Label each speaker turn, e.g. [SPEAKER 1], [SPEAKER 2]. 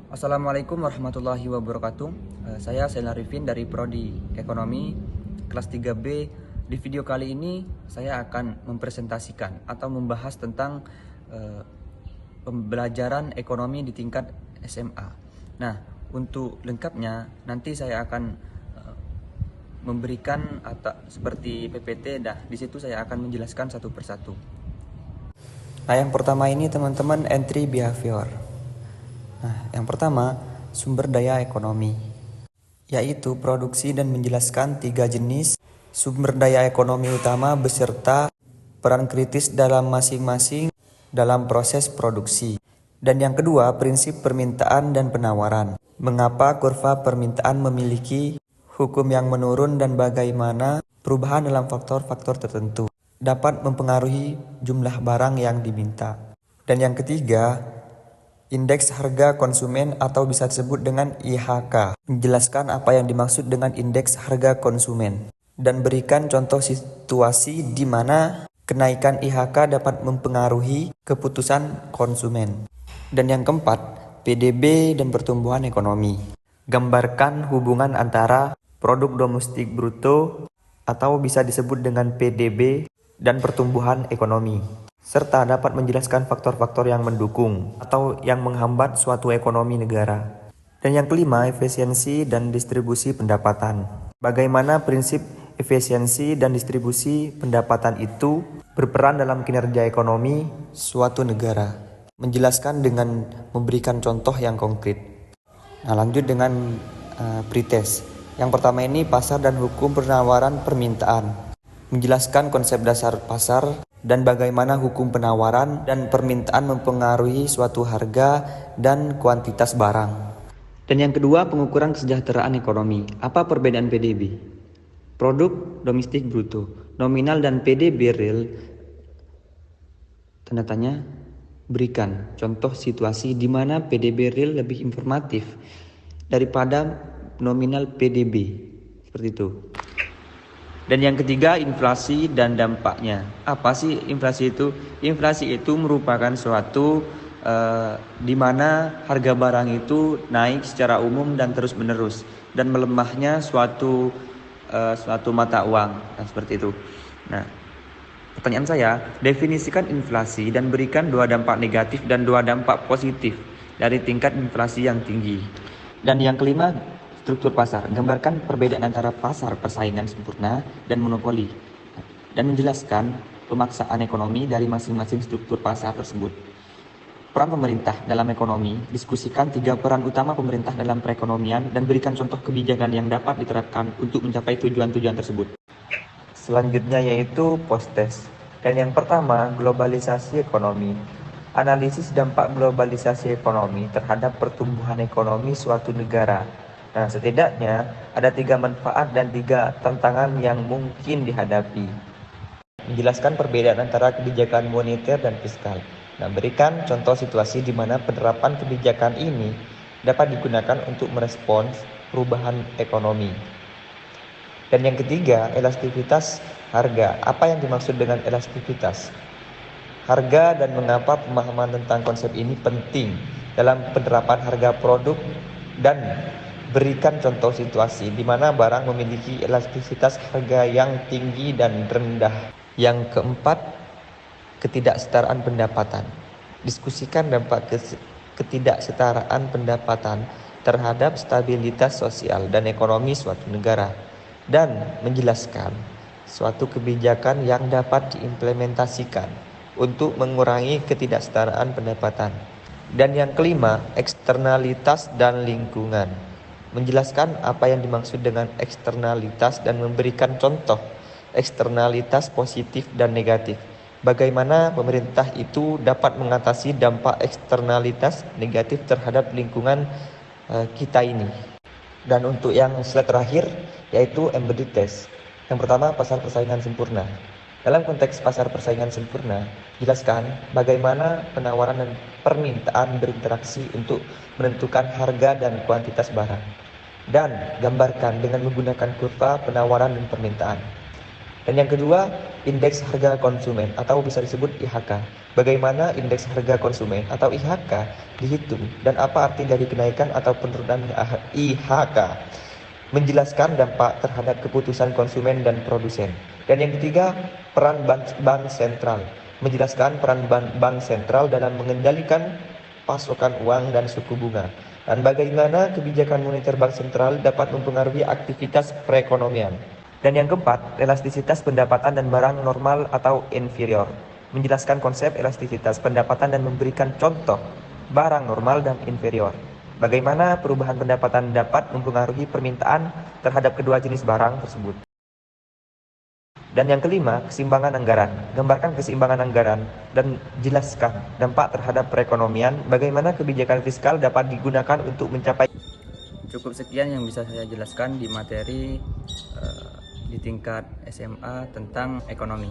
[SPEAKER 1] Assalamualaikum warahmatullahi wabarakatuh. Saya Sela Arifin dari Prodi Ekonomi kelas 3B. Di video kali ini saya akan mempresentasikan atau membahas tentang pembelajaran ekonomi di tingkat SMA. Nah, untuk lengkapnya nanti saya akan memberikan atau seperti PPT. Di situ saya akan menjelaskan satu persatu. Nah, yang pertama ini teman-teman entry behavior. Nah, yang pertama, sumber daya ekonomi, yaitu produksi dan menjelaskan 3 jenis sumber daya ekonomi utama beserta peran kritis dalam masing-masing dalam proses produksi. Dan yang kedua, prinsip permintaan dan penawaran. Mengapa kurva permintaan memiliki hukum yang menurun dan bagaimana perubahan dalam faktor-faktor tertentu dapat mempengaruhi jumlah barang yang diminta. Dan yang ketiga, indeks harga konsumen atau bisa disebut dengan IHK. Menjelaskan apa yang dimaksud dengan indeks harga konsumen dan berikan contoh situasi di mana kenaikan IHK dapat mempengaruhi keputusan konsumen. Dan yang keempat, PDB dan pertumbuhan ekonomi. Gambarkan hubungan antara produk domestik bruto atau bisa disebut dengan PDB dan pertumbuhan ekonomi, serta dapat menjelaskan faktor-faktor yang mendukung atau yang menghambat suatu ekonomi negara. Dan yang kelima, efisiensi dan distribusi pendapatan. Bagaimana prinsip efisiensi dan distribusi pendapatan itu berperan dalam kinerja ekonomi suatu negara. Menjelaskan dengan memberikan contoh yang konkret. Nah, lanjut dengan pretest. Yang pertama ini pasar dan hukum penawaran permintaan. Menjelaskan konsep dasar pasar dan bagaimana hukum penawaran dan permintaan mempengaruhi suatu harga dan kuantitas barang. Dan yang kedua, pengukuran kesejahteraan ekonomi. Apa perbedaan PDB? Produk domestik bruto, nominal dan PDB real. Tanda tanya, berikan contoh situasi di mana PDB real lebih informatif daripada nominal PDB. Seperti itu. Dan yang ketiga, inflasi dan dampaknya. Apa sih inflasi itu? Inflasi itu merupakan suatu di mana harga barang itu naik secara umum dan terus-menerus dan melemahnya suatu mata uang. Nah, seperti itu. Nah, pertanyaan saya, definisikan inflasi dan berikan 2 dampak negatif dan 2 dampak positif dari tingkat inflasi yang tinggi. Dan yang kelima, struktur pasar. Gambarkan perbedaan antara pasar persaingan sempurna dan monopoli dan menjelaskan pemaksaan ekonomi dari masing-masing struktur pasar tersebut. Peran pemerintah dalam ekonomi. Diskusikan 3 peran utama pemerintah dalam perekonomian dan berikan contoh kebijakan yang dapat diterapkan untuk mencapai tujuan-tujuan tersebut. Selanjutnya yaitu post-test. Dan yang pertama, globalisasi ekonomi. Analisis dampak globalisasi ekonomi terhadap pertumbuhan ekonomi suatu negara. Nah, setidaknya ada 3 manfaat dan 3 tantangan yang mungkin dihadapi. Menjelaskan perbedaan antara kebijakan moneter dan fiskal. Nah, berikan contoh situasi di mana penerapan kebijakan ini dapat digunakan untuk merespons perubahan ekonomi. Dan yang ketiga, elastisitas harga. Apa yang dimaksud dengan elastisitas harga dan mengapa pemahaman tentang konsep ini penting dalam penerapan harga produk, dan berikan contoh situasi di mana barang memiliki elastisitas harga yang tinggi dan rendah. Yang keempat, ketidaksetaraan pendapatan. Diskusikan dampak ketidaksetaraan pendapatan terhadap stabilitas sosial dan ekonomi suatu negara dan menjelaskan suatu kebijakan yang dapat diimplementasikan untuk mengurangi ketidaksetaraan pendapatan. Dan yang kelima, eksternalitas dan lingkungan. Menjelaskan apa yang dimaksud dengan eksternalitas dan memberikan contoh eksternalitas positif dan negatif. Bagaimana pemerintah itu dapat mengatasi dampak eksternalitas negatif terhadap lingkungan kita ini. Dan untuk yang slide terakhir yaitu embedded test. Yang pertama, pasar persaingan sempurna. Dalam konteks pasar persaingan sempurna, jelaskan bagaimana penawaran dan permintaan berinteraksi untuk menentukan harga dan kuantitas barang. Dan gambarkan dengan menggunakan kurva penawaran dan permintaan. Dan yang kedua, indeks harga konsumen atau bisa disebut IHK. Bagaimana indeks harga konsumen atau IHK dihitung dan apa arti dari kenaikan atau penurunan IHK. Menjelaskan dampak terhadap keputusan konsumen dan produsen. Dan yang ketiga, peran bank sentral. Menjelaskan peran bank sentral dalam mengendalikan pasokan uang dan suku bunga. Dan bagaimana kebijakan moneter bank sentral dapat mempengaruhi aktivitas perekonomian. Dan yang keempat, elastisitas pendapatan dan barang normal atau inferior. Menjelaskan konsep elastisitas pendapatan dan memberikan contoh barang normal dan inferior. Bagaimana perubahan pendapatan dapat mempengaruhi permintaan terhadap kedua jenis barang tersebut. Dan yang kelima, keseimbangan anggaran. Gambarkan keseimbangan anggaran dan jelaskan dampak terhadap perekonomian, bagaimana kebijakan fiskal dapat digunakan untuk mencapai. Cukup sekian yang bisa saya jelaskan di materi di tingkat SMA tentang ekonomi.